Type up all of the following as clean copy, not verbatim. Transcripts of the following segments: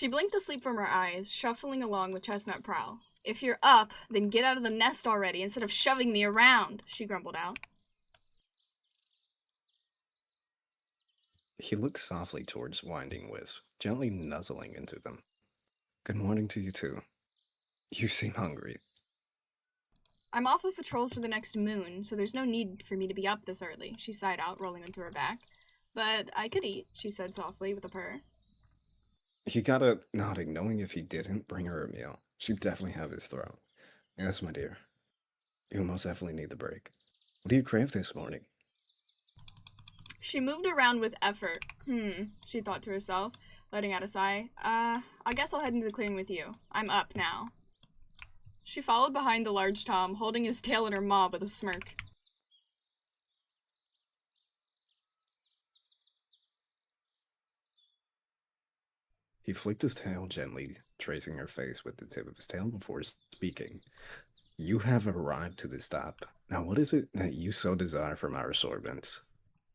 She blinked the sleep from her eyes, shuffling along with Chestnut'Prowl. If you're up, then get out of the nest already instead of shoving me around, she grumbled out. He looked softly towards Winding Wisp, gently nuzzling into them. Good morning to you too. You seem hungry. I'm off of patrols for the next moon, so there's no need for me to be up this early, she sighed out, rolling onto her back. But I could eat, she said softly with a purr. He got up, nodding, knowing if he didn't bring her a meal, she'd definitely have his throat. Yes, my dear. You'll most definitely need the break. What do you crave this morning? She moved around with effort. She thought to herself, letting out a sigh. I guess I'll head into the clearing with you. I'm up now. She followed behind the large Tom, holding his tail in her maw with a smirk. He flicked his tail gently, tracing her face with the tip of his tail before speaking. You have arrived to the stop. Now what is it that you so desire from our assortments?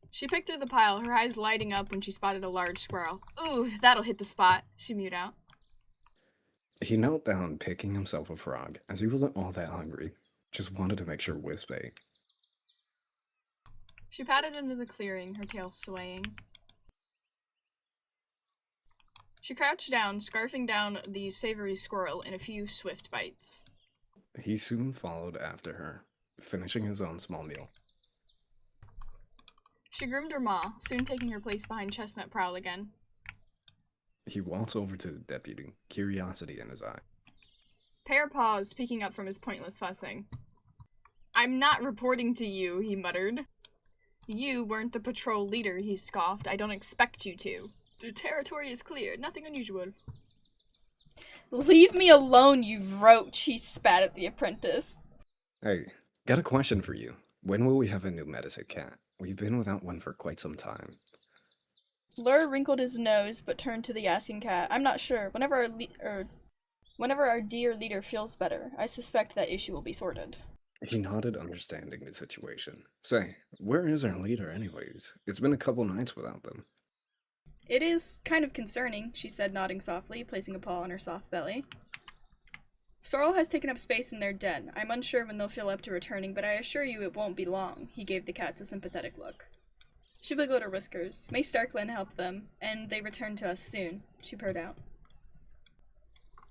She picked through the pile, her eyes lighting up when she spotted a large squirrel. Ooh, that'll hit the spot, she mewed out. He knelt down, picking himself a frog, as he wasn't all that hungry. Just wanted to make sure Wisp ate. She padded into the clearing, her tail swaying. She crouched down, scarfing down the savory squirrel in a few swift bites. He soon followed after her, finishing his own small meal. She groomed her maw, soon taking her place behind Chestnut'Prowl again. He walked over to the deputy, curiosity in his eye. Pear paused, peeking up from his pointless fussing. I'm not reporting to you, he muttered. You weren't the patrol leader, he scoffed. I don't expect you to. The territory is clear, nothing unusual. Leave me alone, you roach, he spat at the apprentice. Hey, got a question for you. When will we have a new medicine cat? We've been without one for quite some time. Lur wrinkled his nose, but turned to the asking cat. I'm not sure. Whenever our dear leader feels better, I suspect that issue will be sorted. He nodded, understanding the situation. Say, where is our leader anyways? It's been a couple nights without them. It is kind of concerning, she said, nodding softly, placing a paw on her soft belly. Sorrel has taken up space in their den. I'm unsure when they'll feel up to returning, but I assure you it won't be long, he gave the cats a sympathetic look. She wiggled her whiskers. May Starkland help them, and they return to us soon, she purred out.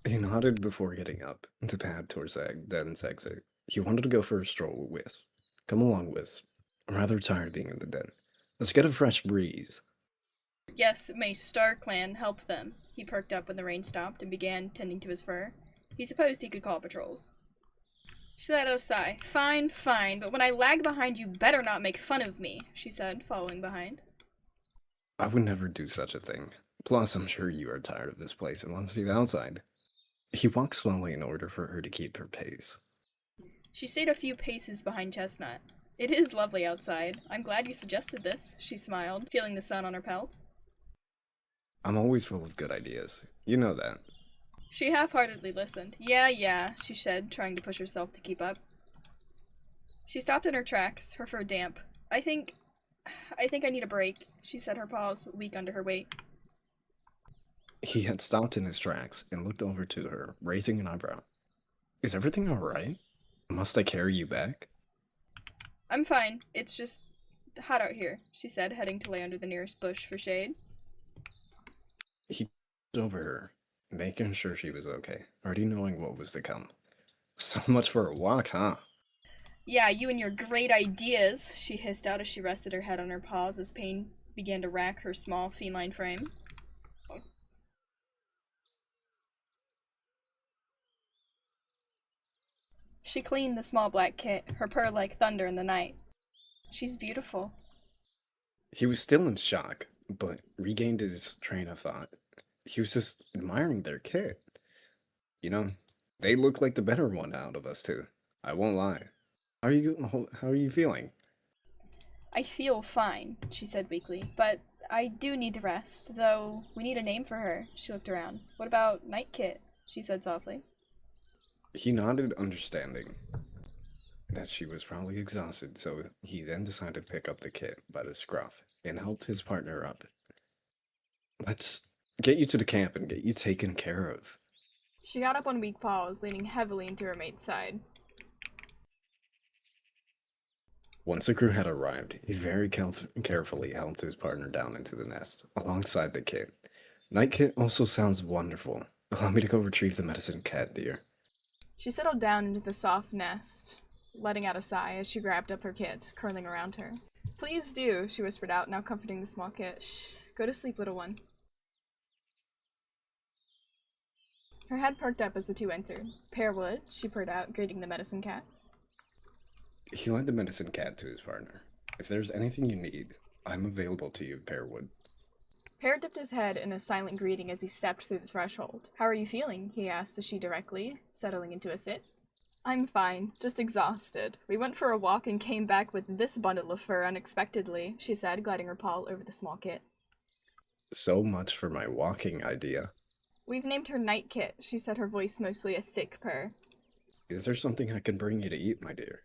He nodded before getting up to pad towards Egg, den's exit. He wanted to go for a stroll with Wisp. Come along, Wisp. I'm rather tired of being in the den. Let's get a fresh breeze. Yes, may Starkland help them. He perked up when the rain stopped and began tending to his fur. He supposed he could call patrols. She let out a sigh. Fine, fine, but when I lag behind you better not make fun of me, she said, following behind. I would never do such a thing. Plus, I'm sure you are tired of this place and want to see the outside. He walked slowly in order for her to keep her pace. She stayed a few paces behind Chestnut. It is lovely outside. I'm glad you suggested this, she smiled, feeling the sun on her pelt. I'm always full of good ideas. You know that. She half-heartedly listened. Yeah, she said, trying to push herself to keep up. She stopped in her tracks, her fur damp. I think I need a break, she said, her paws weak under her weight. He had stopped in his tracks and looked over to her, raising an eyebrow. Is everything alright? Must I carry you back? I'm fine. It's just hot out here, she said, heading to lay under the nearest bush for shade. He looked over her, making sure she was okay, already knowing what was to come. So much for a walk, huh? Yeah, you and your great ideas, she hissed out as she rested her head on her paws as pain began to rack her small feline frame. She cleaned the small black kit, her purr like thunder in the night. She's beautiful. He was still in shock, but regained his train of thought. He was just admiring their kit. You know, they look like the better one out of us two. I won't lie. How are you feeling? I feel fine, she said weakly, but I do need to rest, though we need a name for her. She looked around. What about Nightkit? She said softly. He nodded, understanding that she was probably exhausted, so he then decided to pick up the kit by the scruff and helped his partner up. Let's get you to the camp and get you taken care of. She got up on weak paws, leaning heavily into her mate's side. Once the crew had arrived, he very carefully helped his partner down into the nest, alongside the kit. Nightkit also sounds wonderful. Allow me to go retrieve the medicine cat, dear. She settled down into the soft nest, letting out a sigh as she grabbed up her kits, curling around her. Please do, she whispered out, now comforting the small kit. Shh, go to sleep, little one. Her head perked up as the two entered. Pearwood, she purred out, greeting the medicine cat. He led the medicine cat to his partner. If there's anything you need, I'm available to you, Pearwood. Pear dipped his head in a silent greeting as he stepped through the threshold. How are you feeling? He asked as she directly, settling into a sit. I'm fine, just exhausted. We went for a walk and came back with this bundle of fur unexpectedly, she said, gliding her paw over the small kit. So much for my walking idea. We've named her Nightkit, she said, her voice mostly a thick purr. Is there something I can bring you to eat, my dear?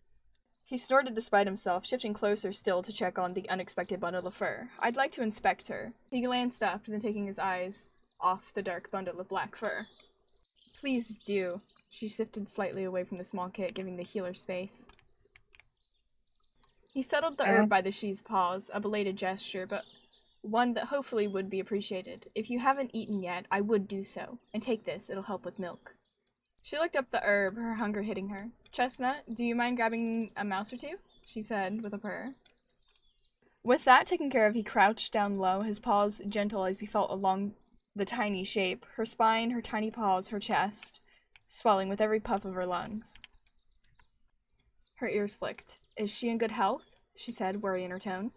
He snorted despite himself, shifting closer still to check on the unexpected bundle of fur. I'd like to inspect her. He glanced up, then taking his eyes off the dark bundle of black fur. Please do. She shifted slightly away from the small kit, giving the healer space. He settled the herb by the she's paws, a belated gesture, but one that hopefully would be appreciated. If you haven't eaten yet, I would do so. And take this, it'll help with milk. She looked up the herb, her hunger hitting her. Chestnut, do you mind grabbing a mouse or two? She said, with a purr. With that taken care of, he crouched down low, his paws gentle as he felt along the tiny shape, her spine, her tiny paws, her chest, swelling with every puff of her lungs. Her ears flicked. Is she in good health? She said, worry in her tone.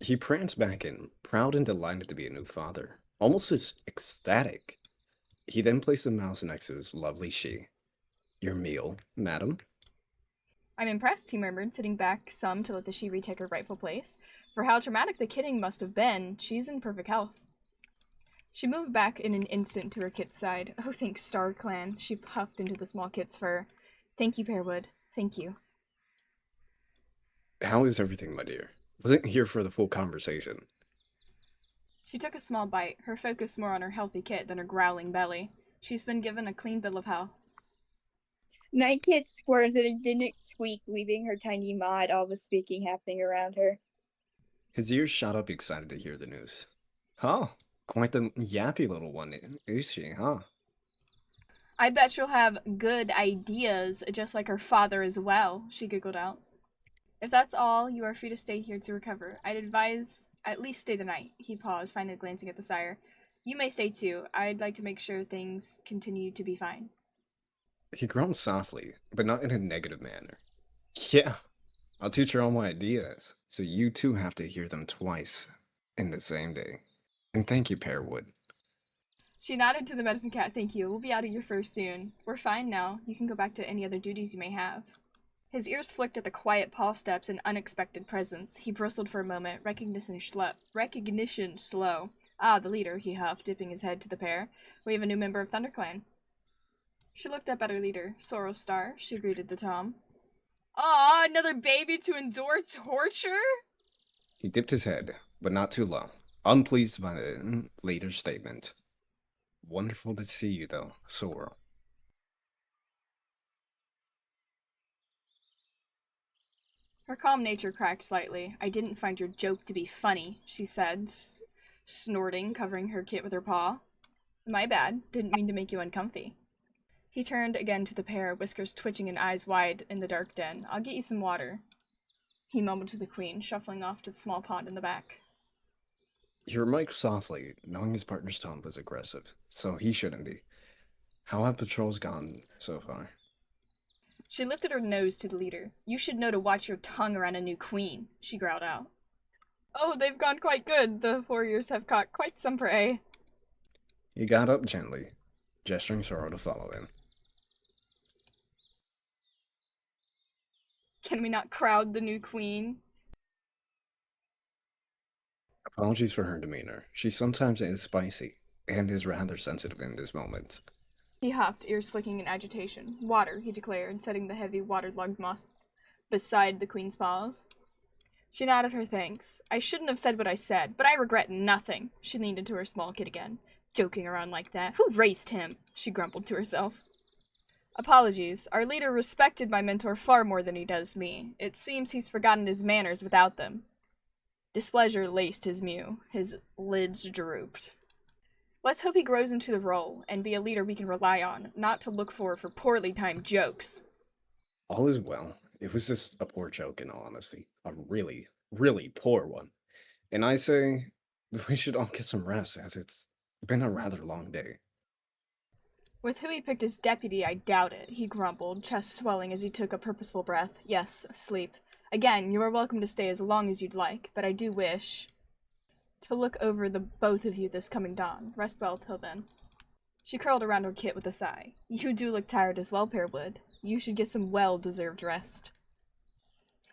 He pranced back in, proud and delighted to be a new father, almost as ecstatic. He then placed the mouse next to his lovely she. Your meal, madam? I'm impressed, he murmured, sitting back some to let the she retake her rightful place. For how traumatic the kidding must have been, she's in perfect health. She moved back in an instant to her kit's side. Oh, thanks, Thunderclan. She puffed into the small kit's fur. Thank you, Pearwood. Thank you. How is everything, my dear? Wasn't here for the full conversation. She took a small bite, her focus more on her healthy kit than her growling belly. She's been given a clean bill of health. Nightkit squirmed and didn't squeak, leaving her tiny maw at all the speaking happening around her. His ears shot up excited to hear the news. Huh, quite the yappy little one, is she, huh? I bet she'll have good ideas, just like her father as well, she giggled out. If that's all, you are free to stay here to recover. I'd advise at least stay the night. He paused, finally glancing at the sire. You may stay too. I'd like to make sure things continue to be fine. He groaned softly, but not in a negative manner. Yeah, I'll teach her all my ideas, so you too have to hear them twice in the same day. And thank you, Pearwood. She nodded to the medicine cat. Thank you. We'll be out of your fur soon. We're fine now. You can go back to any other duties you may have. His ears flicked at the quiet paw steps and unexpected presence. He bristled for a moment, recognition slow. Ah, the leader, he huffed, dipping his head to the pair. We have a new member of Thunderclan. She looked up at her leader, Sorrel Star. She greeted the Tom. Ah, another baby to endure torture? He dipped his head, but not too low, unpleased by the leader's statement. Wonderful to see you, though, Sorrel. Her calm nature cracked slightly. I didn't find your joke to be funny, she said, snorting, covering her kit with her paw. My bad. Didn't mean to make you uncomfy. He turned again to the pair, whiskers twitching and eyes wide in the dark den. I'll get you some water, he mumbled to the queen, shuffling off to the small pond in the back. He remarked softly, knowing his partner's tone was aggressive, so he shouldn't be. How have patrols gone so far? She lifted her nose to the leader. You should know to watch your tongue around a new queen, she growled out. Oh, they've gone quite good. The warriors have caught quite some prey. He got up gently, gesturing Sorrow to follow him. Can we not crowd the new queen? Apologies for her demeanor. She sometimes is spicy, and is rather sensitive in this moment. He huffed, ears flicking in agitation. Water, he declared, setting the heavy waterlogged moss beside the queen's paws. She nodded her thanks. I shouldn't have said what I said, but I regret nothing. She leaned into her small kid again. Joking around like that. Who raised him? She grumbled to herself. Apologies. Our leader respected my mentor far more than he does me. It seems he's forgotten his manners without them. Displeasure laced his mew. His lids drooped. Let's hope he grows into the role and be a leader we can rely on, not to look for poorly timed jokes. All is well. It was just a poor joke, in all honesty. A really, really poor one. And I say we should all get some rest, as it's been a rather long day. With who he picked as deputy, I doubt it, he grumbled, chest swelling as he took a purposeful breath. Yes, sleep. Again, you are welcome to stay as long as you'd like, but I do wish to look over the both of you this coming dawn. Rest well till then. She curled around her kit with a sigh. You do look tired as well, Pearwood. You should get some well-deserved rest.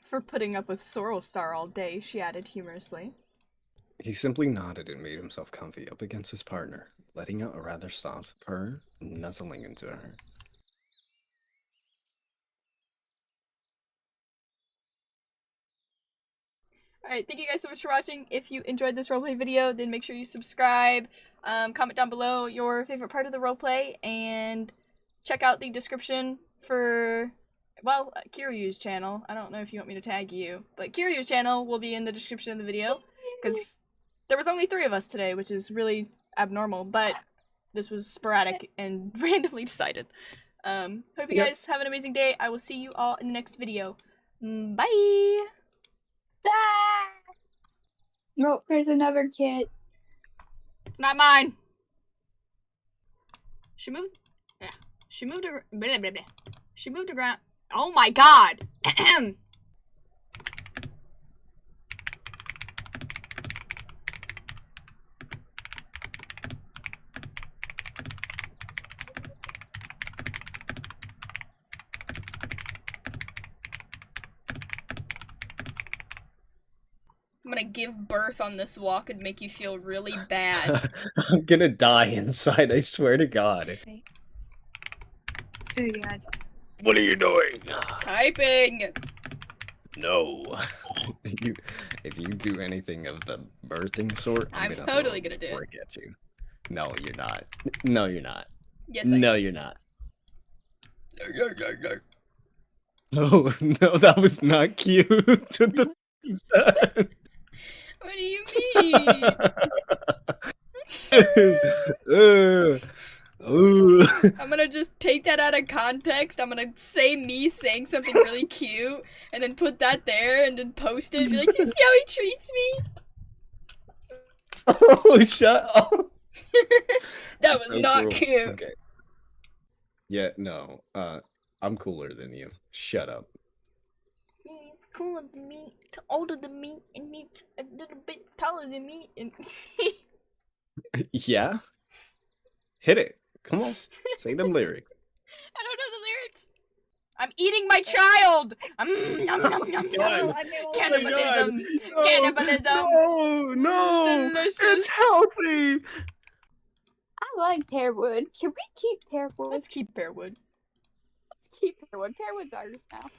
For putting up with Sorrelstar all day, she added humorously. He simply nodded and made himself comfy up against his partner, letting out a rather soft purr, nuzzling into her. Alright, thank you guys so much for watching. If you enjoyed this roleplay video, then make sure you subscribe, comment down below your favorite part of the roleplay, and check out the description for, well, Kiryu's channel. I don't know if you want me to tag you, but Kiryu's channel will be in the description of the video, because there was only 3 of us today, which is really abnormal, but this was sporadic and randomly decided. Hope you guys have an amazing day. I will see you all in the next video. Bye! No, there's another kid. Not mine. She moved. Yeah. She moved her. Blah, blah, blah. She moved around. Oh my god. I'm gonna give birth on this walk and make you feel really bad. I'm gonna die inside, I swear to God. Oh god. What are you doing? Typing! No. If you do anything of the birthing sort, I'm gonna totally throw gonna do it. work at you. No, you're not. No, you're not. Yes, I No, you're not. No, no, that was not cute. What the f- is that? What do you mean? I'm gonna just take that out of context. I'm gonna say me saying something really cute, and then put that there, and then post it, and be like, you see how he treats me? Oh, shut up. That was So not cruel. cute. Okay. Yeah, no. I'm cooler than you. Shut up. He's cooler than me, older than me, and he's a little bit taller than me. And Yeah? Hit it. Come on. Say them lyrics. I don't know the lyrics. I'm eating my child. Nom, nom, nom, nom. Cannibalism. Cannibalism. No, Delicious. it's healthy. I like Pearwood. Can we keep Pearwood? Let's keep Pearwood. Keep Pearwood. Pearwood's ours now.